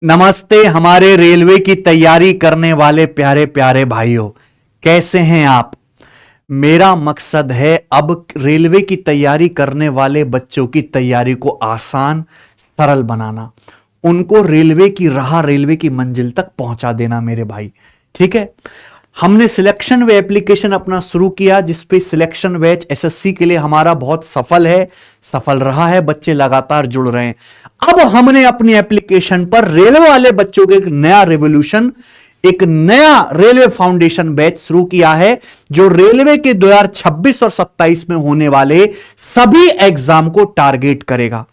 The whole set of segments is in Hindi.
नमस्ते हमारे रेलवे की तैयारी करने वाले प्यारे प्यारे भाइयों, कैसे हैं आप। मेरा मकसद है अब रेलवे की तैयारी करने वाले बच्चों की तैयारी को आसान सरल बनाना, उनको रेलवे की राह रेलवे की मंजिल तक पहुंचा देना मेरे भाई। ठीक है, हमने सिलेक्शन वे एप्लीकेशन अपना शुरू किया जिसपे सिलेक्शन बैच एसएससी के लिए हमारा बहुत सफल रहा है, बच्चे लगातार जुड़ रहे हैं। अब हमने अपनी एप्लीकेशन पर रेलवे वाले बच्चों के एक नया रेलवे फाउंडेशन बैच शुरू किया है जो रेलवे के 2026 और 27 में होने वाले सभी एग्जाम को टारगेट करेगा।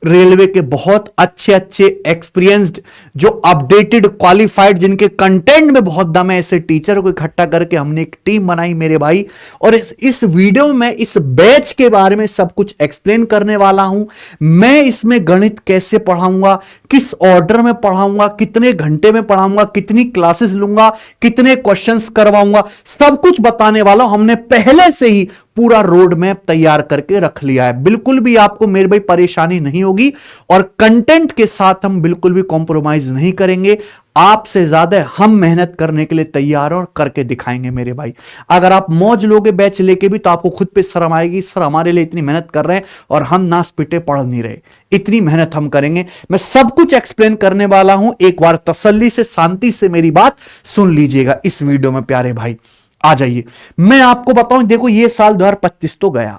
रेलवे के बहुत अच्छे अच्छे एक्सपीरियंस्ड, जो अपडेटेड क्वालिफाइड, जिनके कंटेंट में बहुत दम है, ऐसे टीचर को इकट्ठा करके हमने एक टीम बनाई मेरे भाई। और इस वीडियो में इस बैच के बारे में सब कुछ एक्सप्लेन करने वाला हूं। मैं इसमें गणित कैसे पढ़ाऊंगा, किस ऑर्डर में पढ़ाऊंगा, कितने घंटे में पढ़ाऊंगा, कितनी क्लासेस लूंगा, कितने क्वेश्चंस करवाऊंगा, सब कुछ बताने वाला हूं। हमने पहले से ही पूरा रोड मैप तैयार करके रख लिया है। बिल्कुल भी आपको मेरे भाई परेशानी नहीं होगी और कंटेंट के साथ हम बिल्कुल भी कॉम्प्रोमाइज नहीं करेंगे। आपसे ज्यादा हम मेहनत करने के लिए तैयार और करके दिखाएंगे मेरे भाई। अगर आप मौज लोगे बैच लेके भी तो आपको खुद पे शर्म आएगी, सर हमारे लिए इतनी मेहनत कर रहे हैं और हम नास पिटे पढ़ नहीं रहे। इतनी मेहनत हम करेंगे। मैं सब कुछ एक्सप्लेन करने वाला हूं। एक बार तसल्ली से, शांति से मेरी बात सुन लीजिएगा इस वीडियो में प्यारे भाई। आ जाइए, मैं आपको बताऊं, देखो ये साल 2025 तो गया,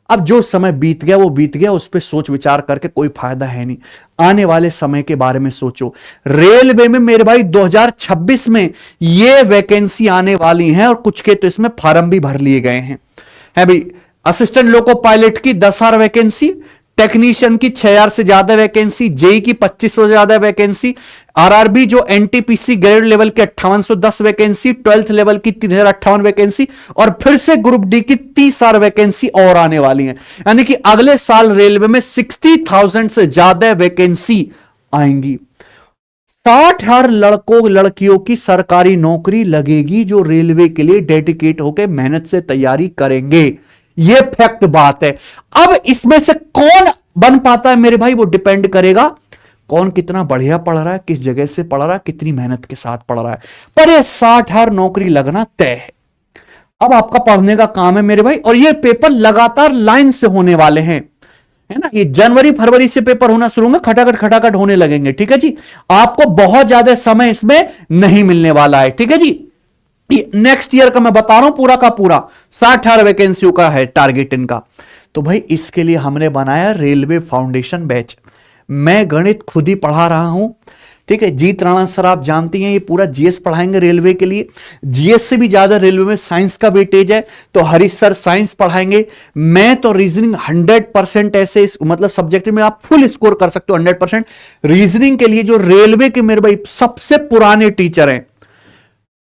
अब जो समय बीत गया वो बीत गया, उस पर सोच विचार करके कोई फायदा है नहीं। आने वाले समय के बारे में सोचो। रेलवे में मेरे भाई 2026 में ये वैकेंसी आने वाली हैं और कुछ के तो इसमें फॉर्म भी भर लिए गए हैं। है भाई, असिस्टेंट लोको पायलट की 10,000 वैकेंसी, टेक्नीशियन की 6,000 से ज्यादा वैकेंसी, जेई की 2,500 से ज्यादा वैकेंसी, आरआरबी जो एनटीपीसी ग्रेड लेवल की 5810 वैकेंसी, 12th लेवल की 3,058 वैकेंसी और फिर से ग्रुप डी की 30,000 वैकेंसी और आने वाली हैं। यानी कि अगले साल रेलवे में 60,000 से ज्यादा वैकेंसी आएंगी। 60,000 लड़कियों की सरकारी नौकरी लगेगी जो रेलवे के लिए डेडिकेट होकर मेहनत से तैयारी करेंगे। यह फैक्ट बात है। अब इसमें से कौन बन पाता है मेरे भाई, वो डिपेंड करेगा कौन कितना बढ़िया पढ़ रहा है, किस जगह से पढ़ रहा है, कितनी मेहनत के साथ पढ़ रहा है। पर यह 60,000 नौकरी लगना तय है। अब आपका पढ़ने का काम है मेरे भाई, और ये पेपर लगातार लाइन से होने वाले हैं, है ना। ये जनवरी फरवरी से पेपर होना शुरू होंगे, खटाखट खटाखट होने लगेंगे। ठीक है जी, आपको बहुत ज्यादा समय इसमें नहीं मिलने वाला है। ठीक है जी, नेक्स्ट ईयर का मैं बता रहा हूं, पूरा का पूरा 60,000 वैकेंसियों का है टारगेट इनका। तो भाई इसके लिए हमने बनाया रेलवे फाउंडेशन बैच। मैं गणित खुद ही पढ़ा रहा हूं। ठीक है, जीत राणा सर आप जानती हैं, ये पूरा जीएस पढ़ाएंगे रेलवे के लिए। जीएस से भी ज्यादा रेलवे में साइंस का वेटेज है, तो हरीश सर साइंस पढ़ाएंगे। मैं तो रीजनिंग 100% ऐसे मतलब सब्जेक्ट में आप फुल स्कोर कर सकते हो 100%। रीजनिंग के लिए जो रेलवे के मेरे भाई सबसे पुराने टीचर हैं,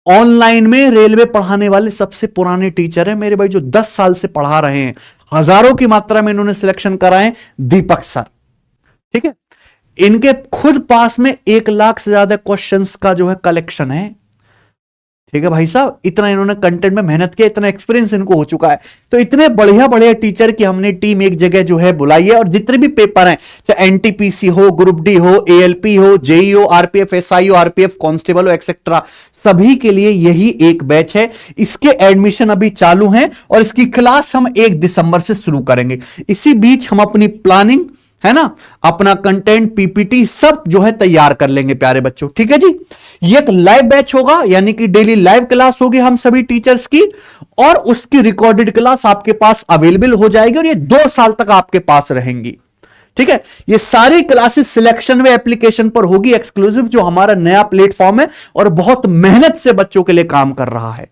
ऑनलाइन में रेलवे पढ़ाने वाले सबसे पुराने टीचर हैं मेरे भाई, जो 10 साल से पढ़ा रहे हैं, हजारों की मात्रा में इन्होंने सिलेक्शन कराए, दीपक सर। ठीक है, इनके खुद पास में 1 लाख से ज्यादा क्वेश्चंस का जो है कलेक्शन है। ठीक है भाई साहब, इतना इन्होंने कंटेंट में मेहनत किया, इतना एक्सपीरियंस इनको हो चुका है। तो इतने बढ़िया बढ़िया टीचर की हमने टीम एक जगह जो है बुलाई है, और जितने भी पेपर हैं, चाहे एनटीपीसी हो, ग्रुप डी हो, एएलपी हो, जेई हो, आरपीएफ एसआई हो, आरपीएफ कांस्टेबल हो, एक्सेट्रा, सभी के लिए यही एक बैच है। इसके एडमिशन अभी चालू हैं और इसकी क्लास हम 1 दिसंबर से शुरू करेंगे। इसी बीच हम अपनी प्लानिंग, है ना, अपना कंटेंट पीपीटी सब जो है तैयार कर लेंगे प्यारे बच्चों। ठीक है जी, ये एक लाइव बैच होगा, यानी कि डेली लाइव क्लास होगी हम सभी टीचर्स की, और उसकी रिकॉर्डेड क्लास आपके पास अवेलेबल हो जाएगी और ये 2 साल तक आपके पास रहेंगी। ठीक है, ये सारी क्लासेस सिलेक्शन वे एप्लीकेशन पर होगी, एक्सक्लूसिव, जो हमारा नया प्लेटफॉर्म है और बहुत मेहनत से बच्चों के लिए काम कर रहा है।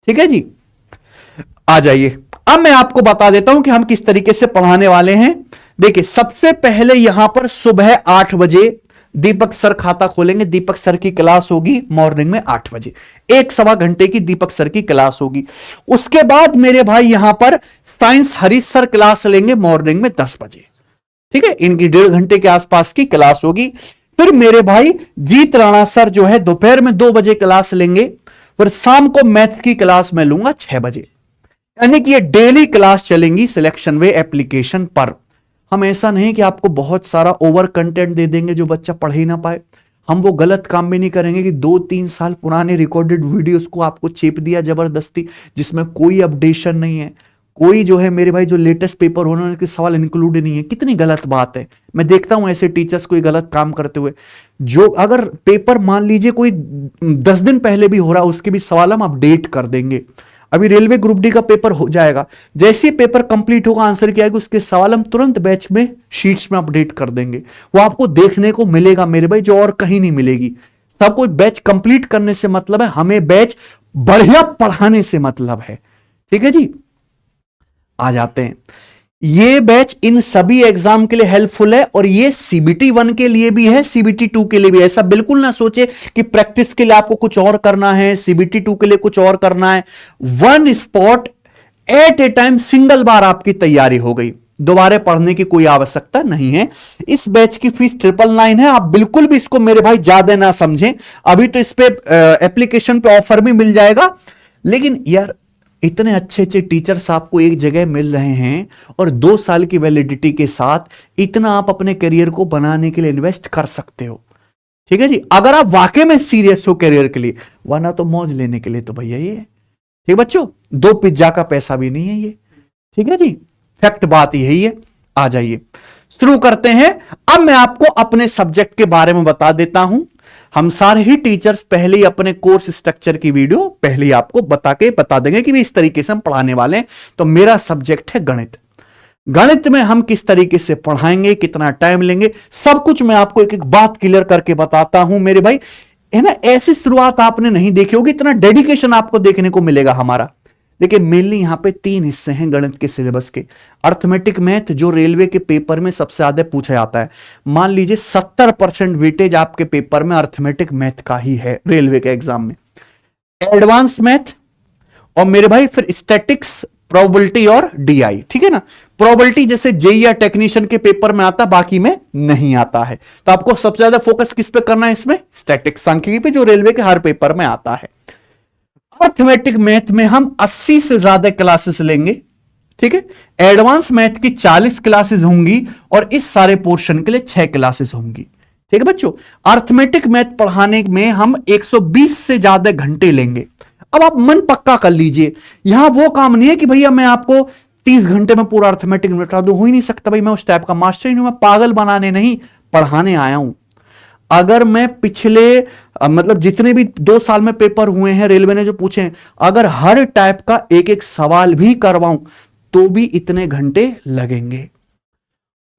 ठीक है जी, आ जाइए, अब मैं आपको बता देता हूं कि हम किस तरीके से पढ़ाने वाले हैं। देखिए, सबसे पहले यहां पर सुबह 8 बजे दीपक सर खाता खोलेंगे। दीपक सर की क्लास होगी मॉर्निंग में 8 बजे, 1 सवा घंटे की दीपक सर की क्लास होगी। उसके बाद मेरे भाई यहां पर साइंस हरीश सर क्लास लेंगे मॉर्निंग में 10 बजे। ठीक है, इनकी 1.5 घंटे के आसपास की क्लास होगी। फिर मेरे भाई जीत राणा सर जो है दोपहर में 2 बजे क्लास लेंगे। फिर शाम को मैथ की क्लास मैं लूंगा 6 बजे। यानी कि ये डेली क्लास चलेंगी सिलेक्शन वे एप्लीकेशन पर। हम ऐसा नहीं कि आपको बहुत सारा ओवर कंटेंट दे देंगे जो बच्चा पढ़ ही ना पाए। हम वो गलत काम भी नहीं करेंगे कि 2-3 साल पुराने रिकॉर्डेड वीडियोस को आपको चेप दिया जबरदस्ती, जिसमें कोई अपडेशन नहीं है, कोई जो है मेरे भाई जो लेटेस्ट पेपर होने के सवाल इंक्लूड नहीं है। कितनी गलत बात है। मैं देखता हूं ऐसे टीचर्स कोई गलत काम करते हुए, जो अगर पेपर मान लीजिए कोई 10 दिन पहले भी हो रहा, उसके भी सवाल हम अपडेट कर देंगे। अभी रेलवे ग्रुप डी का पेपर हो जाएगा, जैसे ही पेपर कंप्लीट होगा, आंसर क्या आएगा, उसके सवाल हम तुरंत बैच में शीट्स में अपडेट कर देंगे। वो आपको देखने को मिलेगा मेरे भाई, जो और कहीं नहीं मिलेगी। सब कुछ बैच कंप्लीट करने से मतलब है, हमें बैच बढ़िया पढ़ाने से मतलब है। ठीक है जी, आ जाते हैं। ये बैच इन सभी एग्जाम के लिए हेल्पफुल है, और ये सीबीटी 1 के लिए भी है, सीबीटी 2 के लिए भी। ऐसा बिल्कुल ना सोचे कि प्रैक्टिस के लिए आपको कुछ और करना है, सीबीटी 2 के लिए कुछ और करना है। One spot at a time, single बार आपकी तैयारी हो गई, दोबारा पढ़ने की कोई आवश्यकता नहीं है। इस बैच की फीस 999 है। आप बिल्कुल भी इसको मेरे भाई ज्यादा ना समझें। अभी तो इस पे एप्लीकेशन पे ऑफर भी मिल जाएगा, लेकिन यार इतने अच्छे अच्छे टीचर्स आपको एक जगह मिल रहे हैं, और 2 साल की वैलिडिटी के साथ इतना आप अपने करियर को बनाने के लिए इन्वेस्ट कर सकते हो। ठीक है जी, अगर आप वाकई में सीरियस हो करियर के लिए, वरना तो मौज लेने के लिए तो भैया ये है। ठीक बच्चों, 2 पिज्जा का पैसा भी नहीं है ये। ठीक है जी, फैक्ट बात यही है। आ जाइए शुरू करते हैं। अब मैं आपको अपने सब्जेक्ट के बारे में बता देता हूं। हम सारे ही टीचर्स पहले ही अपने कोर्स स्ट्रक्चर की वीडियो पहले ही आपको बता देंगे कि भी इस तरीके से हम पढ़ाने वाले हैं। तो मेरा सब्जेक्ट है गणित। गणित में हम किस तरीके से पढ़ाएंगे, कितना टाइम लेंगे, सब कुछ मैं आपको एक एक बात क्लियर करके बताता हूं मेरे भाई। है ना, ऐसी शुरुआत आपने नहीं देखी होगी, इतना डेडिकेशन आपको देखने को मिलेगा हमारा। देखिए मेनली यहां पे 3 हिस्से हैं गणित के सिलेबस के। अर्थमेटिक मैथ, जो रेलवे के पेपर में सबसे ज्यादा पूछा जाता है। मान लीजिए 70% वेटेज आपके पेपर में अर्थमेटिक मैथ का ही है रेलवे के एग्जाम में। एडवांस मैथ, और मेरे भाई फिर स्टैटिक्स, प्रोबेबिलिटी और डीआई। ठीक है ना, प्रोबेबिलिटी जैसे जेई या टेक्नीशियन के पेपर में आता, बाकी में नहीं आता है। तो आपको सबसे ज्यादा फोकस किस पे करना है इसमें, स्टैटिक्स, सांख्यिकी पे, जो रेलवे के हर पेपर में आता है। अर्थमेटिक मैथ में हम 80 से ज्यादा क्लासेस लेंगे। ठीक है, एडवांस मैथ की 40 क्लासेस होंगी, और इस सारे पोर्शन के लिए 6 क्लासेस होंगी। ठीक है बच्चों, अर्थमेटिक मैथ पढ़ाने में हम 120 से ज्यादा घंटे लेंगे। अब आप मन पक्का कर लीजिए, यहां वो काम नहीं है कि भैया मैं आपको 30 घंटे में पूरा अर्थमेटिक बता दूं, हो ही नहीं सकता भाई, मैं उस टाइप का मास्टर ही नहीं, मैं पागल बनाने नहीं, पढ़ाने आया हूं। अगर मैं पिछले मतलब जितने भी 2 साल में पेपर हुए हैं रेलवे ने जो पूछे हैं, अगर हर टाइप का एक एक सवाल भी करवाऊं तो भी इतने घंटे लगेंगे।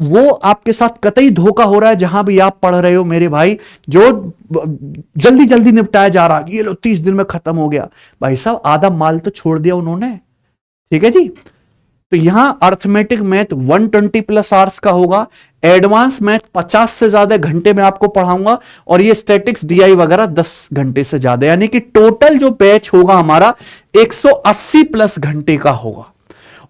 वो आपके साथ कतई धोखा हो रहा है जहां भी आप पढ़ रहे हो मेरे भाई, जो जल्दी जल्दी निपटाया जा रहा है, ये लो 30 दिन में खत्म हो गया। भाई साहब आधा माल तो छोड़ दिया उन्होंने। ठीक है जी, तो यहां अर्थमेटिक मैथ 120+ आवर्स का होगा, एडवांस मैथ 50 से ज्यादा घंटे में आपको पढ़ाऊंगा, और ये स्टैटिक्स डीआई वगैरह 10 घंटे से ज्यादा, यानी कि टोटल जो बैच होगा हमारा 180+ घंटे का होगा।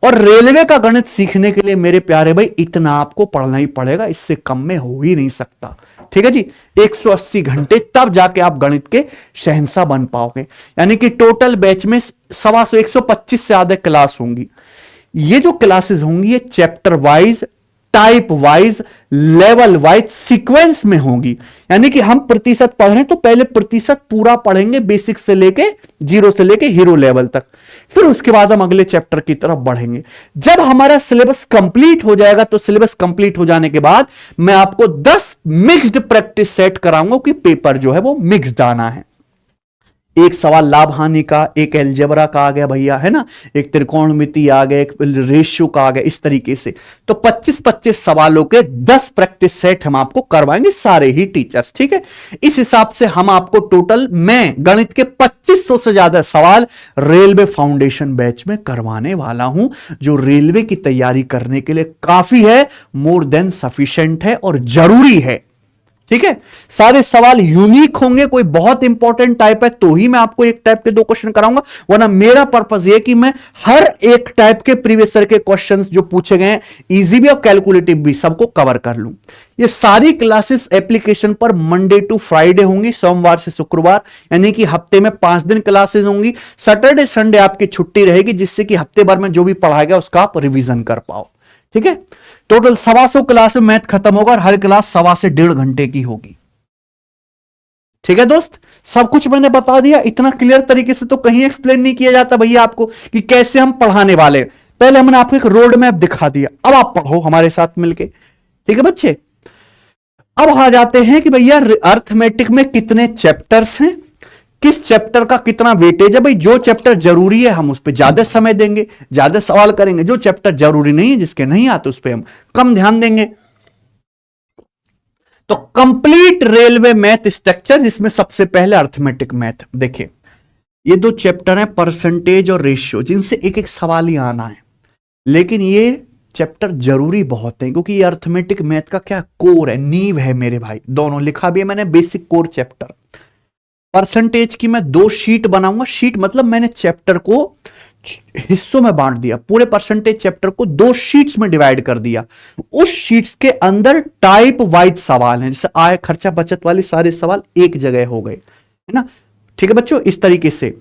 और रेलवे का गणित सीखने के लिए मेरे प्यारे भाई इतना आपको पढ़ना ही पड़ेगा, इससे कम में हो ही नहीं सकता। ठीक है जी, 180 घंटे, तब जाके आप गणित के शहंशाह बन पाओगे। यानी कि टोटल बैच में 125 से ज्यादा क्लास होंगी। ये जो क्लासेस होंगी ये chapter wise, type wise, level wise, sequence में होंगी। यानी कि हम प्रतिशत पढ़ रहे हैं तो पहले प्रतिशत पूरा पढ़ेंगे, बेसिक से लेके 0 से लेके हीरो लेवल तक, फिर उसके बाद हम अगले चैप्टर की तरफ बढ़ेंगे। जब हमारा सिलेबस कंप्लीट हो जाएगा, तो सिलेबस कंप्लीट हो जाने के बाद मैं आपको 10 मिक्स्ड प्रैक्टिस सेट कराऊंगा कि पेपर जो है वो मिक्स्ड आना है। एक सवाल लाभ हानि का, एक एलजेब्रा का आ गया भैया, है ना, एक त्रिकोणमिति आ गया, एक रेशियो का आ गया, इस तरीके से। तो 25-25 सवालों के 10 प्रैक्टिस सेट हम आपको करवाएंगे, सारे ही टीचर्स। ठीक है, इस हिसाब से हम आपको टोटल मैं गणित के 2500 से ज्यादा सवाल रेलवे फाउंडेशन बैच में करवाने वाला हूं, जो रेलवे की तैयारी करने के लिए काफी है, मोर देन सफिशिएंट है और जरूरी है। ठीक है, सारे सवाल यूनिक होंगे, कोई बहुत इंपॉर्टेंट टाइप है तो ही मैं आपको एक टाइप के 2 क्वेश्चन कराऊंगा, वरना मेरा पर्पस ये कि मैं हर एक टाइप के प्रीवियस ईयर के क्वेश्चंस जो पूछे गए हैं, इजी भी और कैलकुलेटिव भी, सबको कवर कर लूं। ये सारी क्लासेस एप्लीकेशन पर मंडे टू फ्राइडे होंगी, सोमवार से शुक्रवार, यानी कि हफ्ते में 5 दिन क्लासेस होंगी। सैटरडे संडे आपकी छुट्टी रहेगी, जिससे कि हफ्ते भर में जो भी पढ़ाया गया उसका आप रिवीजन कर पाओ। ठीक है, टोटल 125 क्लास में मैथ खत्म होगा, और हर क्लास 1.25 से 1.5 घंटे की होगी। ठीक है दोस्त, सब कुछ मैंने बता दिया। इतना क्लियर तरीके से तो कहीं एक्सप्लेन नहीं किया जाता भैया आपको कि कैसे हम पढ़ाने वाले हैं। पहले हमने आपको एक रोड मैप दिखा दिया, अब आप पढ़ो हमारे साथ मिलके। ठीक है बच्चे, अब आ जाते हैं कि भैया अर्थमेटिक में कितने चैप्टर्स हैं, किस चैप्टर का कितना वेटेज है। भाई जो चैप्टर जरूरी है हम उस पर ज्यादा समय देंगे, ज्यादा सवाल करेंगे। जो चैप्टर जरूरी नहीं है, जिसके नहीं आते, उस पर हम कम ध्यान देंगे। तो कंप्लीट रेलवे मैथ स्ट्रक्चर, जिसमें सबसे पहले अर्थमेटिक मैथ। देखिए ये दो चैप्टर हैं, परसेंटेज और रेशियो, जिनसे एक एक सवाल ही आना है। लेकिन ये चैप्टर जरूरी बहुत है, क्योंकि ये अर्थमेटिक मैथ का क्या कोर है, नींव है मेरे भाई। दोनों लिखा भी है मैंने, बेसिक कोर चैप्टर। परसेंटेज की मैं 2 शीट बनाऊंगा। शीट मतलब मैंने चैप्टर को हिस्सों में बांट दिया, पूरे परसेंटेज चैप्टर को 2 शीट्स में डिवाइड कर दिया। उस शीट्स के अंदर टाइप वाइज सवाल हैं, जैसे आय खर्चा बचत वाले सारे सवाल एक जगह हो गए, है ना। ठीक है बच्चों, इस तरीके से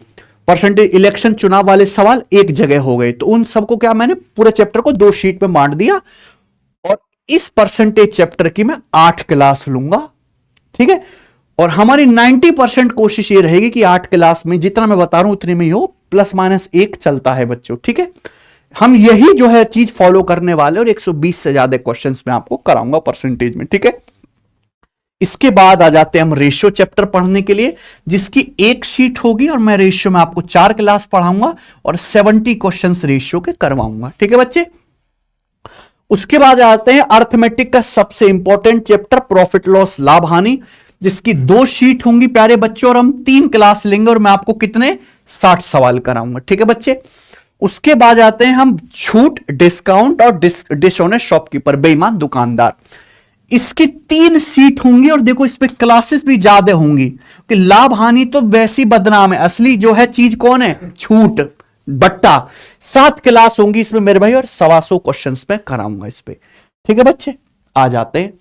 परसेंटेज इलेक्शन चुनाव वाले सवाल एक जगह हो गए। तो उन सबको क्या मैंने पूरे चैप्टर को 2 शीट में बांट दिया, और इस परसेंटेज चैप्टर की मैं 8 क्लास लूंगा। ठीक है, और हमारी 90% कोशिश ये रहेगी कि 8 क्लास में जितना मैं बता रहा हूं उतने में ही हो, ±1 चलता है बच्चों। ठीक है, हम यही जो है चीज फॉलो करने वाले, और 120 से ज्यादा क्वेश्चंस में आपको कराऊंगा परसेंटेज में। ठीक है, इसके बाद आ जाते हैं हम रेशियो चैप्टर पढ़ने के लिए, जिसकी 1 शीट होगी, और मैं रेशियो में आपको 4 क्लास पढ़ाऊंगा और 70 क्वेश्चंस रेशियो के करवाऊंगा। ठीक है बच्चे, उसके बाद आते हैं अर्थमेटिक का सबसे इंपॉर्टेंट चैप्टर प्रॉफिट लॉस लाभ हानि, जिसकी 2 शीट होंगी प्यारे बच्चों, और हम 3 क्लास लेंगे, और मैं आपको कितने 60 सवाल कराऊंगा। ठीक है बच्चे, उसके बाद आते हैं हम छूट, डिस्काउंट और डिसऑनेस्ट शॉपकीपर, बेईमान दुकानदार। इसकी 3 सीट होंगी, और देखो इस पे क्लासेस भी ज्यादा होंगी, कि लाभ हानि तो वैसी बदनाम है, असली जो है चीज कौन है, छूट बट्टा। 7 क्लास होंगी इसमें मेरे भाई, और 125 क्वेश्चंस में कराऊंगा इस पे। ठीक है बच्चे, आ जाते हैं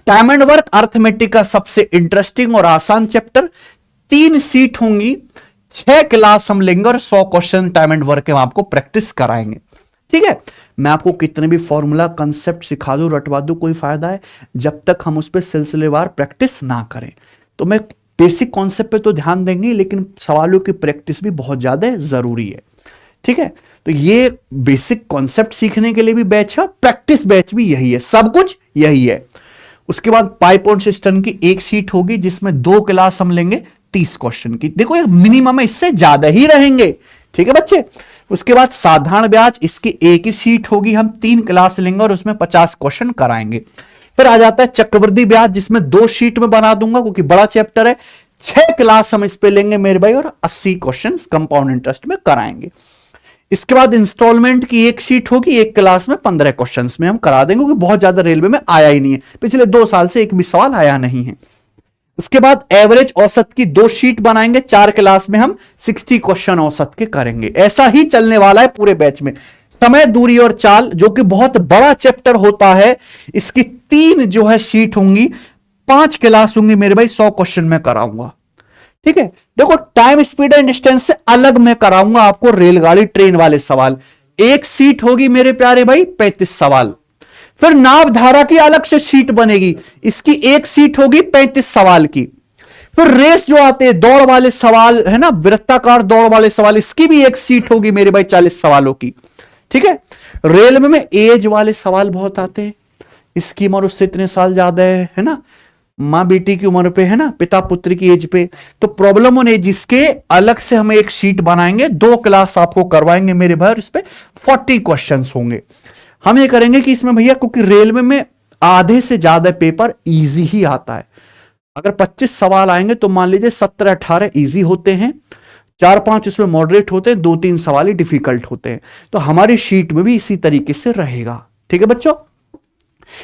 टाइम एंड वर्क, अर्थमेटिक का सबसे इंटरेस्टिंग और आसान चैप्टर। 3 सीट होंगी, 6 क्लास हम लेंगे, और 100 क्वेश्चन टाइम एंड वर्क के हम आपको प्रैक्टिस कराएंगे। ठीक है, मैं आपको कितने भी फॉर्मूला कंसेप्ट सिखा दूं, रटवा दूं, कोई फायदा है जब तक हम उस पर सिलसिलेवार प्रैक्टिस ना करें। तो मैं बेसिक कॉन्सेप्ट पे तो ध्यान देंगे, लेकिन सवालों की प्रैक्टिस भी बहुत ज्यादा जरूरी है। ठीक है, तो ये बेसिक कॉन्सेप्ट सीखने के लिए भी बैच है, प्रैक्टिस बैच भी यही है, सब कुछ यही है। उसके बाद पाइप और सिस्टम की 1 शीट होगी, जिसमें 2 क्लास हम लेंगे 30 क्वेश्चन की। देखो ये मिनिमम है, इससे ज्यादा ही रहेंगे। ठीक है बच्चे, उसके बाद साधारण ब्याज, इसकी 1 ही सीट होगी, हम 3 क्लास लेंगे और उसमें 50 क्वेश्चन कराएंगे। फिर आ जाता है चक्रवृद्धि ब्याज, जिसमें 2 शीट में बना दूंगा, क्योंकि बड़ा चैप्टर है। 6 क्लास हम इस पे लेंगे मेरे भाई, और 80 क्वेश्चन कंपाउंड इंटरेस्ट में कराएंगे। इसके बाद इंस्टॉलमेंट की 1 शीट होगी, 1 क्लास में 15 क्वेश्चंस में हम करा देंगे, क्योंकि बहुत ज्यादा रेलवे में आया ही नहीं है, पिछले 2 साल से एक भी सवाल आया नहीं है। इसके बाद एवरेज औसत की 2 शीट बनाएंगे, 4 क्लास में हम 60 क्वेश्चन औसत के करेंगे। ऐसा ही चलने वाला है पूरे बैच में। समय, दूरी और चाल, जो कि बहुत बड़ा चैप्टर होता है, इसकी 3 जो है शीट होंगी, 5 क्लास होंगी मेरे भाई, 100 क्वेश्चन में कराऊंगा। ठीक है, देखो टाइम, स्पीड एंड डिस्टेंस से अलग मैं कराऊंगा आपको रेलगाड़ी ट्रेन वाले सवाल। 1 सीट होगी मेरे प्यारे भाई, 35 सवाल। फिर नाव धारा की अलग से सीट बनेगी, इसकी 1 सीट होगी 35 सवाल की। फिर रेस जो आते हैं, दौड़ वाले सवाल है ना, वृत्ताकार दौड़ वाले सवाल, इसकी भी 1 सीट होगी मेरे भाई 40 सवालों की। ठीक है, रेलवे में एज वाले सवाल बहुत आते हैं, इसकी उम्र उससे इतने साल ज्यादा है ना, मां बेटी की उम्र पे है ना, पिता पुत्र की एज पे, तो प्रॉब्लम होने, जिसके अलग से हम 1 शीट बनाएंगे, 2 क्लास आपको करवाएंगे मेरे भाई, इस पे 40 क्वेश्चंस होंगे। हम ये करेंगे कि इसमें भैया, क्योंकि रेलवे में आधे से ज्यादा पेपर इजी ही आता है। अगर 25 सवाल आएंगे तो मान लीजिए 17-18 इजी होते हैं, 4-5 उसमें मॉडरेट होते हैं, 2-3 सवाल ही डिफिकल्ट होते हैं। तो हमारी शीट में भी इसी तरीके से रहेगा। ठीक है बच्चों,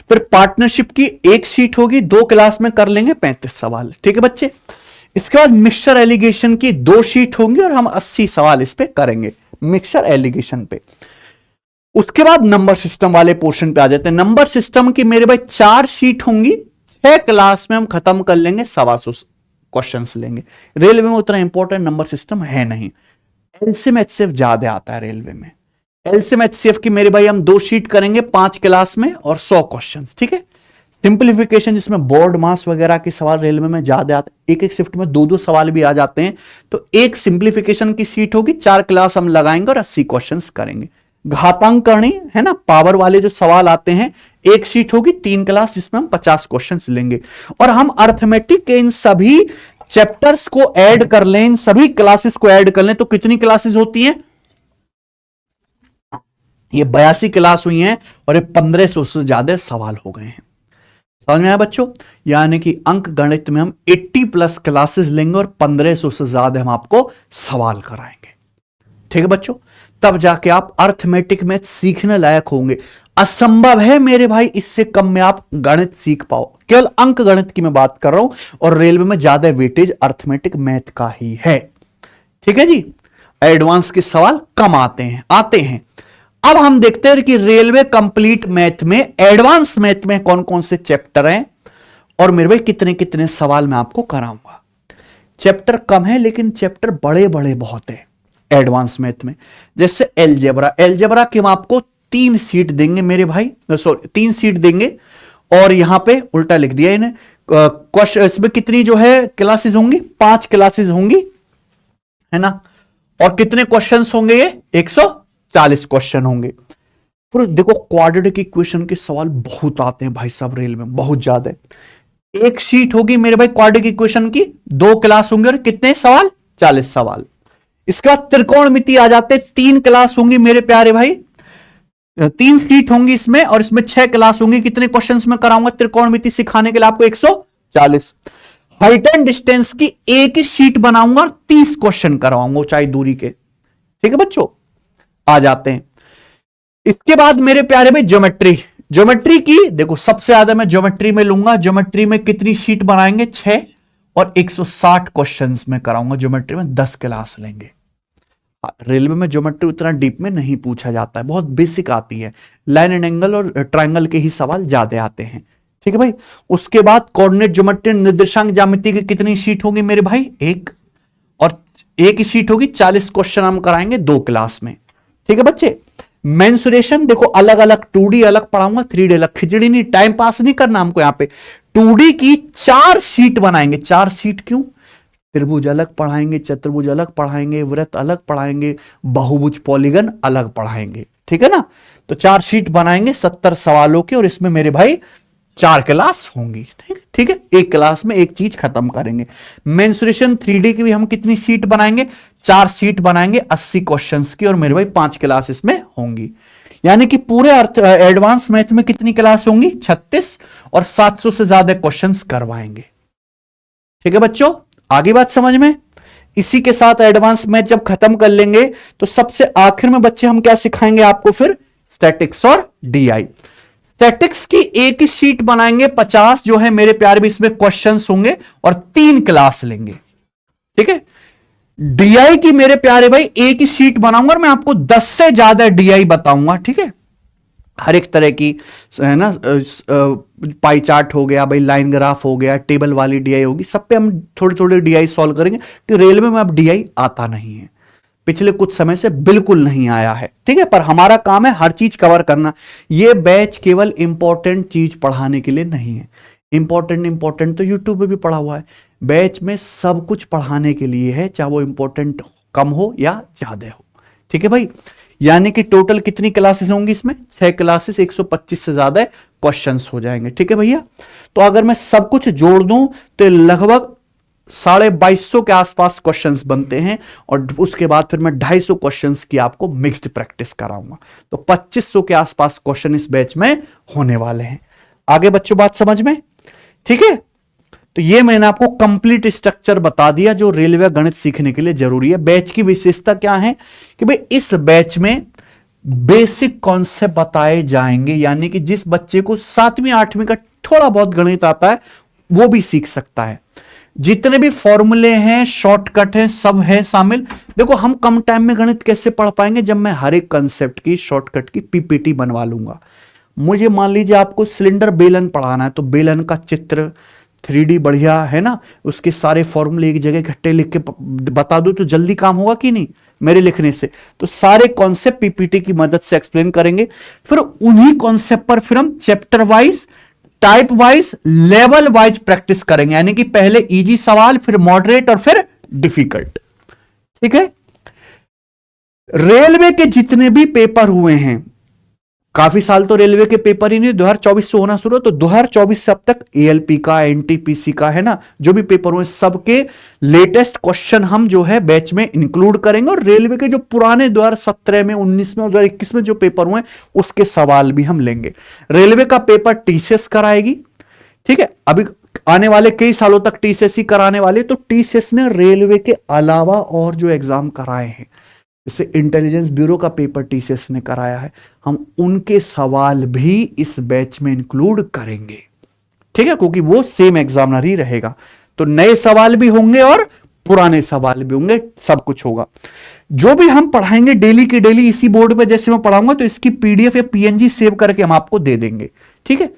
फिर पार्टनरशिप की 1 शीट होगी, 2 क्लास में कर लेंगे 35 सवाल। ठीक है बच्चे, इसके बाद मिक्सचर एलिगेशन की 2 शीट होंगी, और हम 80 सवाल इस पे करेंगे मिक्सचर एलिगेशन पे। उसके बाद नंबर सिस्टम वाले पोर्शन पे आ जाते हैं। नंबर सिस्टम की मेरे भाई 4 शीट होंगी, 6 क्लास में हम खत्म कर लेंगे, 125 क्वेश्चंस लेंगे। रेलवे में उतना इंपॉर्टेंट नंबर सिस्टम है नहीं, एलसीएम एचसीएफ ज्यादा आता है रेलवे में। एलसीएम एचसीएफ की मेरे भाई हम 2 शीट करेंगे 5 क्लास में, और 100 क्वेश्चन। ठीक है, सिंप्लीफिकेशन जिसमें बोर्ड मास वगैरह के सवाल रेलवे में ज्यादा आते हैं, एक एक शिफ्ट में दो दो सवाल भी आ जाते हैं, तो एक सिंप्लीफिकेशन की सीट होगी, 4 क्लास हम लगाएंगे और 80 क्वेश्चंस करेंगे। घातांक करनी है ना, पावर वाले जो सवाल आते हैं, एक सीट होगी 3 क्लास जिसमें हम 50 क्वेश्चंस लेंगे। और हम अर्थमेटिक के इन सभी चैप्टर्स को ऐड कर लें, इन सभी क्लासेस को ऐड कर लें, तो कितनी क्लासेस होती हैं? ये 82 क्लास हुई हैं और ये 1500 से ज्यादा सवाल हो गए हैं। समझ में आया बच्चों? यानी कि अंक गणित में हम 80+ क्लासेस लेंगे और 1500 से ज्यादा हम आपको सवाल कराएंगे। ठीक है बच्चों, तब जाके आप अर्थमेटिक में सीखने लायक होंगे। असंभव है मेरे भाई इससे कम में आप गणित सीख पाओ। केवल अंक गणित की मैं बात कर रहा हूं, और रेलवे में ज्यादा वेटेज अर्थमेटिक मैथ का ही है। ठीक है जी, एडवांस के सवाल कम आते हैं। अब हम देखते हैं कि रेलवे कंप्लीट मैथ में, एडवांस मैथ में कौन कौन से चैप्टर हैं और मेरे भाई कितने कितने सवाल मैं आपको कराऊंगा। चैप्टर कम है लेकिन चैप्टर बड़े बड़े बहुत है एडवांस मैथ में। जैसे एलजेब्रा की हम आपको 3 सीट देंगे मेरे भाई, सॉरी 3 सीट देंगे, और यहां पे उल्टा लिख दिया इन्हें। क्वेश्चन इसमें कितनी जो है क्लासेस होंगी? 5 क्लासेस होंगी, है ना। और कितने क्वेश्चंस होंगे? ये 140 क्वेश्चन होंगे। फिर देखो क्वाड्रेटिक इक्वेशन के सवाल बहुत आते हैं भाई साहब रेल में, बहुत ज्यादा। एक सीट होगी मेरे भाई क्वाड्रेटिक इक्वेशन की, 2 क्लास होंगे और कितने सवाल? 40 सवाल। इसके बाद त्रिकोणमिति आ जाते, 3 क्लास होंगी मेरे प्यारे भाई, 3 सीट होंगी इसमें, और इसमें 6 क्लास होंगी। कितने क्वेश्चंस में कराऊंगा त्रिकोणमिति सिखाने के लिए आपको? 140। हाइट एंड डिस्टेंस की एक ही शीट बनाऊंगा और 30 क्वेश्चन करवाऊंगा ऊंचाई दूरी के। ठीक है बच्चों, आ जाते हैं। इसके बाद मेरे प्यारे भाई ज्योमेट्री की देखो, सबसे ज्यादा मैं ज्योमेट्री में लूंगा। ज्योमेट्री में कितनी शीट बनाएंगे? 6, और 160 क्वेश्चंस में कराऊंगा ज्योमेट्री में, 10 क्लास लेंगे। रेलवे में ज्योमेट्री उतना डीप में नहीं पूछा जाता है, बहुत बेसिक आती है। लाइन एंड एंगल और ट्रायंगल के ही सवाल ज्यादा आते हैं। ठीक है भाई। उसके बाद कोऑर्डिनेट ज्योमेट्री, निर्देशांक ज्यामिति की कितनी शीट होगी मेरे भाई? 1, और एक ही शीट होगी, 40 क्वेश्चन हम कराएंगे 2 क्लास में। ठीक है बच्चे। मेंसुरेशन देखो, अलग अलग 2D अलग पढ़ाऊंगा, 3D अलग। खिचड़ी नहीं, टाइम पास नहीं करना हमको। यहां पे 2D की 4 शीट बनाएंगे। 4 शीट क्यों? त्रिभुज अलग पढ़ाएंगे, चतुर्भुज अलग पढ़ाएंगे, वृत्त अलग पढ़ाएंगे, बहुभुज पॉलीगन अलग पढ़ाएंगे। ठीक है ना। तो 4 शीट बनाएंगे 70 सवालों की, और इसमें मेरे भाई 4 क्लास होंगी। ठीक है, एक क्लास में एक चीज खत्म करेंगे। मेंसुरेशन 3D की भी हम कितनी सीट बनाएंगे? 4 सीट बनाएंगे 80 क्वेश्चंस की, और मेरे भाई 5 क्लास इसमें होंगी। यानी कि पूरे एडवांस मैथ में कितनी क्लास होंगी? 36, और 700 से ज्यादा क्वेश्चंस करवाएंगे। ठीक है बच्चों, आगे बात समझ में। इसी के साथ एडवांस मैथ जब खत्म कर लेंगे तो सबसे आखिर में बच्चे हम क्या सिखाएंगे आपको? फिर स्टैटिक्स और डीआई। स्टैटिक्स की एक ही शीट बनाएंगे, 50 जो है मेरे प्यारे भी इसमें क्वेश्चंस होंगे, और 3 क्लास लेंगे। ठीक है। डीआई की मेरे प्यारे भाई एक ही शीट बनाऊंगा, और मैं आपको 10 से ज्यादा डीआई बताऊंगा। ठीक है, हर एक तरह की, है ना। पाई चार्ट हो गया भाई, लाइन ग्राफ हो गया, टेबल वाली डीआई होगी, सब पे हम थोड़ी थोड़ी डीआई सॉल्व करेंगे। कि रेलवे में अब डीआई आता नहीं है, पिछले कुछ समय से बिल्कुल नहीं आया है। ठीक है, पर हमारा काम है हर चीज कवर करना। ये बैच केवल इंपॉर्टेंट चीज पढ़ाने के लिए नहीं है। इंपॉर्टेंट तो यूट्यूब पे भी पढ़ा हुआ है। बैच में सब कुछ पढ़ाने के लिए है, चाहे वो इंपॉर्टेंट कम हो या ज्यादा हो। ठीक है भाई। यानी कि टोटल कितनी क्लासेस होंगी इसमें? 6 क्लासेस, 125 से ज्यादा क्वेश्चंस हो जाएंगे। ठीक है भैया। तो अगर मैं सब कुछ जोड़ दूं तो लगभग 2250 के आसपास क्वेश्चंस बनते हैं, और उसके बाद फिर मैं 250 क्वेश्चंस की आपको मिक्स्ड प्रैक्टिस कराऊंगा। तो 2500 के आसपास क्वेश्चन इस बैच में होने वाले हैं। आगे बच्चों बात समझ में? ठीक है। तो ये मैंने आपको कंप्लीट स्ट्रक्चर बता दिया जो रेलवे गणित सीखने के लिए जरूरी है। बैच की विशेषता क्या है कि भाई इस बैच में बेसिक कॉन्सेप्ट बताए जाएंगे, यानी कि जिस बच्चे को 7वीं 8वीं का थोड़ा बहुत गणित आता है वो भी सीख सकता है। जितने भी फॉर्मूले हैं, शॉर्टकट हैं, सब है शामिल। देखो हम कम टाइम में गणित कैसे पढ़ पाएंगे? जब मैं हर एक कंसेप्ट की शॉर्टकट की पीपीटी बनवा लूंगा। मुझे मान लीजिए आपको सिलेंडर बेलन पढ़ाना है, तो बेलन का चित्र 3D बढ़िया, है ना, उसके सारे फॉर्मूले एक जगह इकट्ठे लिख के बता दो तो जल्दी काम होगा कि नहीं मेरे लिखने से? तो सारे कॉन्सेप्ट पीपीटी की मदद से एक्सप्लेन करेंगे। फिर उन्हीं कॉन्सेप्ट पर फिर हम chapter wise type wise level wise practice करेंगे, यानी कि पहले इजी सवाल, फिर मॉडरेट और फिर डिफिकल्ट। ठीक है। रेलवे के जितने भी पेपर हुए हैं, काफी साल तो रेलवे के पेपर ही नहीं, 2024 से होना शुरू, तो 2024 से अब तक एएलपी का, एनटीपीसी का है ना, जो भी पेपर हुए सबके लेटेस्ट क्वेश्चन हम जो है बैच में इंक्लूड करेंगे, और रेलवे के जो पुराने 2017 में, 19 में और 2021 में जो पेपर हुए उसके सवाल भी हम लेंगे। रेलवे का पेपर टीसीएस कराएगी। ठीक है। अभी आने वाले कई सालों तक टीसीएस ही कराने वाले, तो टीसीएस ने रेलवे के अलावा और जो एग्जाम कराए हैं, जैसे इंटेलिजेंस ब्यूरो का पेपर टीसीएस ने कराया है, हम उनके सवाल भी इस बैच में इंक्लूड करेंगे। ठीक है, क्योंकि वो सेम एग्जामिनर ही रहेगा, तो नए सवाल भी होंगे और पुराने सवाल भी होंगे, सब कुछ होगा। जो भी हम पढ़ाएंगे डेली की डेली इसी बोर्ड पे जैसे मैं पढ़ाऊंगा, तो इसकी पीडीएफ या पीएनजी सेव करके हम आपको दे देंगे। ठीक है।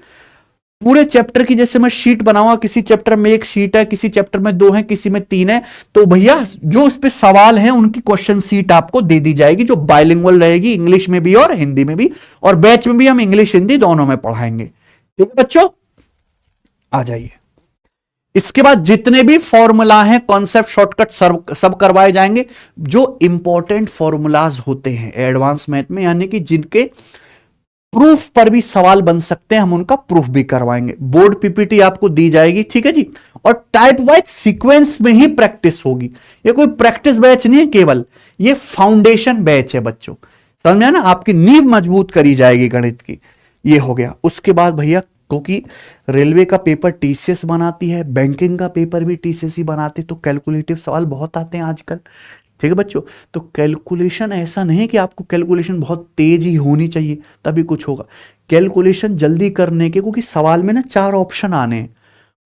पूरे चैप्टर की जैसे मैं शीट बनाऊंगा, किसी चैप्टर में एक शीट है, किसी चैप्टर में 2 है, किसी में 3 है, तो भैया जो उस पे सवाल है उनकी क्वेश्चन शीट आपको दे दी जाएगी, जो बाइलिंगुअल रहेगी, इंग्लिश में भी और हिंदी में भी, और बैच में भी हम इंग्लिश हिंदी दोनों में पढ़ाएंगे। ठीक है बच्चों, आ जाइए। इसके बाद जितने भी फॉर्मूला हैं, कॉन्सेप्ट, शॉर्टकट सब करवाए जाएंगे। जो इंपॉर्टेंट फॉर्मूलाज होते हैं एडवांस मैथ में, यानी कि जिनके प्रूफ पर भी सवाल बन सकते हैं, हम उनका प्रूफ भी करवाएंगे। बोर्ड पीपीटी आपको दी जाएगी। ठीक है जी। और टाइप वाइज सीक्वेंस में ही प्रैक्टिस होगी। ये कोई प्रैक्टिस बैच नहीं है, केवल ये फाउंडेशन बैच है बच्चों, समझ में ना, आपकी नींव मजबूत करी जाएगी गणित की। ये हो गया। उसके बाद भैया, क्योंकि रेलवे का पेपर टीसीएस बनाती है, बैंकिंग का पेपर भी टीसीएस ही बनाती है, तो कैलकुलेटिव सवाल बहुत आते हैं आजकल। ठीक है बच्चों, तो कैलकुलेशन ऐसा नहीं कि आपको कैलकुलेशन बहुत तेज ही होनी चाहिए तभी कुछ होगा। कैलकुलेशन जल्दी करने के, क्योंकि सवाल में ना 4 ऑप्शन आने हैं,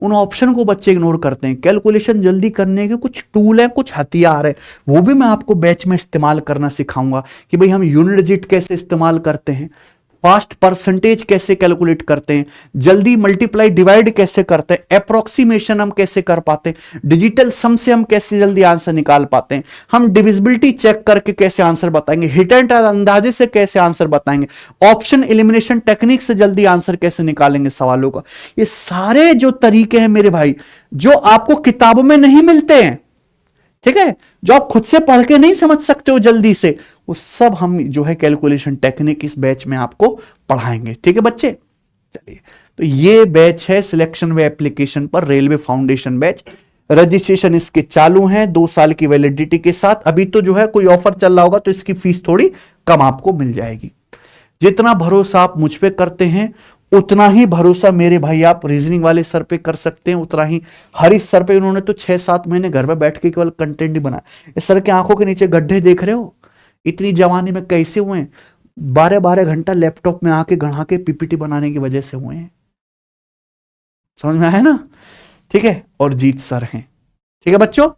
उन ऑप्शन को बच्चे इग्नोर करते हैं। कैलकुलेशन जल्दी करने के कुछ टूल है, कुछ हथियार है, वो भी मैं आपको बैच में इस्तेमाल करना सिखाऊंगा कि भाई हम यूनिट डिजिट कैसे इस्तेमाल करते हैं, फास्ट परसेंटेज कैसे कैलकुलेट करते हैं, जल्दी मल्टीप्लाई डिवाइड कैसे करते हैं, अप्रोक्सीमेशन हम कैसे कर पाते हैं, डिजिटल सम से हम कैसे जल्दी आंसर निकाल पाते हैं, हम डिविजिबिलिटी चेक करके कैसे आंसर बताएंगे, हिट एंड अंदाजे से कैसे आंसर बताएंगे, ऑप्शन एलिमिनेशन टेक्निक से जल्दी आंसर कैसे निकालेंगे सवालों का। ये सारे जो तरीके हैं मेरे भाई, जो आपको किताबों में नहीं मिलते हैं, ठीक है, जो आप खुद से पढ़ के नहीं समझ सकते हो जल्दी से, वो सब हम जो है कैलकुलेशन टेक्निक इस बैच में आपको पढ़ाएंगे। ठीक है बच्चे, चलिए। तो ये बैच है सिलेक्शन व एप्लीकेशन पर, रेलवे फाउंडेशन बैच। रजिस्ट्रेशन इसके चालू हैं 2 साल की वैलिडिटी के साथ। अभी तो जो है कोई ऑफर चल रहा होगा तो इसकी फीस थोड़ी कम आपको मिल जाएगी। जितना भरोसा आप मुझ पे करते हैं, उतना ही भरोसा मेरे भाई आप रीजनिंग वाले सर पे कर सकते हैं, उतना ही हरीश सर पे। उन्होंने तो 6-7 महीने घर में बैठ के केवल कंटेंट ही बनाया। इस सर के आंखों के नीचे गड्ढे देख रहे हो, इतनी जवानी में कैसे हुए हैं? 12-12 घंटा लैपटॉप में आके गढ़ा के पीपीटी बनाने की वजह से हुए हैं। समझ में आया ना? ठीक है। और जीत सर हैं। ठीक है बच्चों,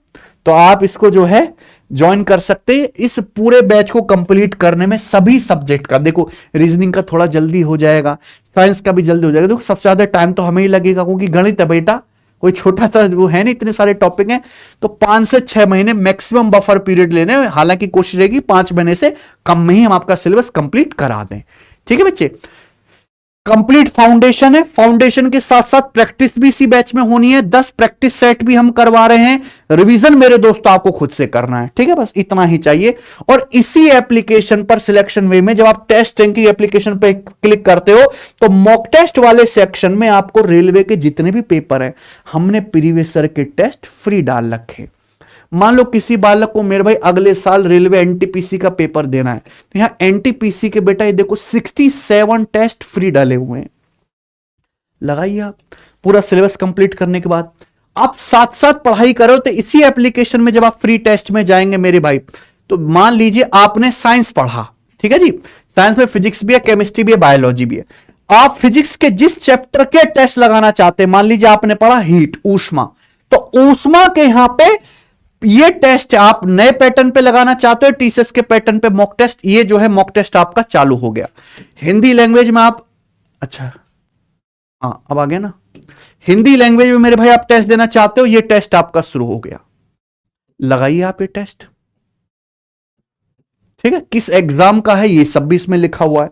तो आप इसको जो है ज्वाइन कर सकते हैं। इस पूरे बैच को कंप्लीट करने में सभी सब्जेक्ट का, देखो रीजनिंग का थोड़ा जल्दी हो जाएगा, साइंस का भी जल्दी हो जाएगा। देखो सबसे ज्यादा टाइम तो हमें ही लगेगा, क्योंकि गणित है बेटा, कोई छोटा सा वो है नहीं, इतने सारे टॉपिक हैं। तो 5 से 6 महीने मैक्सिमम बफर पीरियड लेने, हालांकि कोशिश रहेगी 5 महीने से कम में ही हम आपका सिलेबस कंप्लीट करा दें। ठीक है बच्चे, कंप्लीट फाउंडेशन है। फाउंडेशन के साथ साथ प्रैक्टिस भी इसी बैच में होनी है। 10 प्रैक्टिस सेट भी हम करवा रहे हैं। रिवीजन मेरे दोस्तों आपको खुद से करना है। ठीक है, बस इतना ही चाहिए। और इसी एप्लीकेशन पर सिलेक्शन वे में जब आप टेस्ट रैंक की एप्लीकेशन पर क्लिक करते हो, तो मॉक टेस्ट वाले सेक्शन में आपको रेलवे के जितने भी पेपर है, हमने प्रीवियस ईयर के टेस्ट फ्री डाल रखे। मान लो किसी बालक को मेरे भाई अगले साल रेलवे एनटीपीसी का पेपर देना है, तो यहां एनटीपीसी के बेटा ये देखो 67 टेस्ट फ्री डाले हुए हैं। लगाइए आप पूरा सिलेबस कंप्लीट करने के बाद आप साथ साथ पढ़ाई करो। तो इसी एप्लीकेशन में जब आप फ्री टेस्ट में जाएंगे मेरे भाई, तो मान लीजिए आपने साइंस पढ़ा, ठीक है जी, साइंस में फिजिक्स भी है, केमिस्ट्री भी है, बायोलॉजी भी है। आप फिजिक्स के जिस चैप्टर के टेस्ट लगाना चाहते हैं, मान लीजिए आपने पढ़ा हीट, ऊष्मा, तो ऊष्मा के यहां पे ये टेस्ट आप नए पैटर्न पे लगाना चाहते हो, टीसीएस के पैटर्न पे मॉक टेस्ट, ये जो है मॉक टेस्ट आपका चालू हो गया। हिंदी लैंग्वेज में आप, अच्छा हाँ अब आ गया ना, हिंदी लैंग्वेज में मेरे भाई आप टेस्ट देना चाहते हो, ये टेस्ट आपका शुरू हो गया। लगाइए आप ये टेस्ट। ठीक है, किस एग्जाम का है ये सब भी इसमें लिखा हुआ है।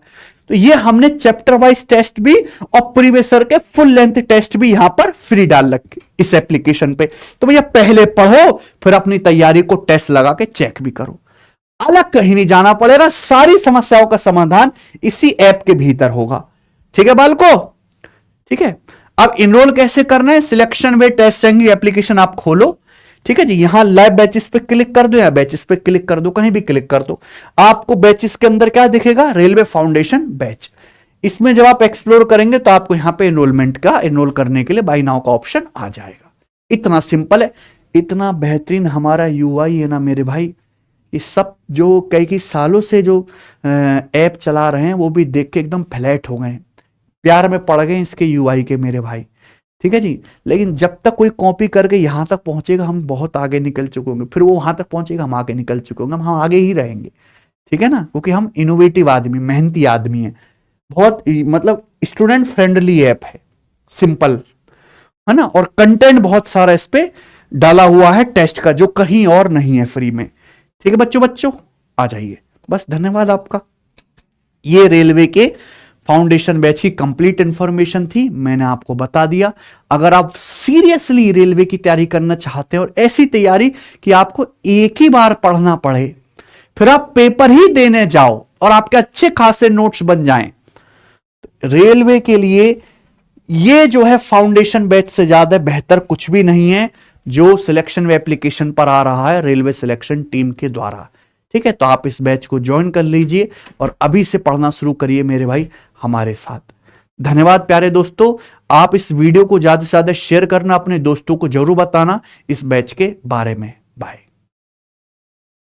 तो ये हमने चैप्टर वाइज टेस्ट भी और प्रीवियस ईयर के फुल लेंथ टेस्ट भी यहां पर फ्री डाल रखे इस एप्लीकेशन पे। तो भैया पहले पढ़ो, फिर अपनी तैयारी को टेस्ट लगा के चेक भी करो, अलग कहीं नहीं जाना पड़ेगा। सारी समस्याओं का समाधान इसी ऐप के भीतर होगा। ठीक है बालको, ठीक है। अब इनरोल कैसे करना है, सिलेक्शन वे टेस्ट सेंगी एप्लीकेशन आप खोलो, ठीक है जी। यहां लाइव बैचेस पे क्लिक कर दो या बैचेस पे क्लिक कर दो, कहीं भी क्लिक कर दो। आपको बैचेस के अंदर क्या दिखेगा, रेलवे फाउंडेशन बैच। इसमें जब आप एक्सप्लोर करेंगे तो आपको यहां पे एनरोलमेंट का, एनरोल करने के लिए बाय नाउ का ऑप्शन आ जाएगा। इतना सिंपल है, इतना बेहतरीन हमारा यूआई है ना मेरे भाई। ये सब जो कई सालों से जो ऐप चला रहे हैं वो भी देख के एकदम फ्लैट हो गए, प्यार में पड़ गए इसके यूआई के मेरे भाई। ठीक है जी। लेकिन जब तक कोई कॉपी करके यहां तक पहुंचेगा हम बहुत आगे निकल चुके होंगे, फिर वो वहां तक पहुंचेगा हम आगे निकल चुके होंगे, हम आगे ही रहेंगे। ठीक है ना, क्योंकि हम इनोवेटिव आदमी, मेहनती आदमी है। बहुत मतलब स्टूडेंट फ्रेंडली ऐप है, सिंपल है ना, और कंटेंट बहुत सारा इस पे डाला हुआ है टेस्ट का, जो कहीं और नहीं है फ्री में। ठीक है बच्चों आ जाइए, बस धन्यवाद आपका। ये रेलवे के फाउंडेशन बैच की कंप्लीट इंफॉर्मेशन थी, मैंने आपको बता दिया। अगर आप सीरियसली रेलवे की तैयारी करना चाहते हैं और ऐसी तैयारी कि आपको एक ही बार पढ़ना पड़े, फिर आप पेपर ही देने जाओ और आपके अच्छे खासे नोट्स बन जाएं, रेलवे के लिए ये जो है फाउंडेशन बैच से ज्यादा बेहतर कुछ भी नहीं है, जो सिलेक्शन वे एप्लीकेशन पर आ रहा है रेलवे सिलेक्शन टीम के द्वारा। ठीक है, तो आप इस बैच को ज्वाइन कर लीजिए और अभी से पढ़ना शुरू करिए मेरे भाई हमारे साथ। धन्यवाद प्यारे दोस्तों। आप इस वीडियो को ज्यादा से ज्यादा शेयर करना, अपने दोस्तों को जरूर बताना इस बैच के बारे में।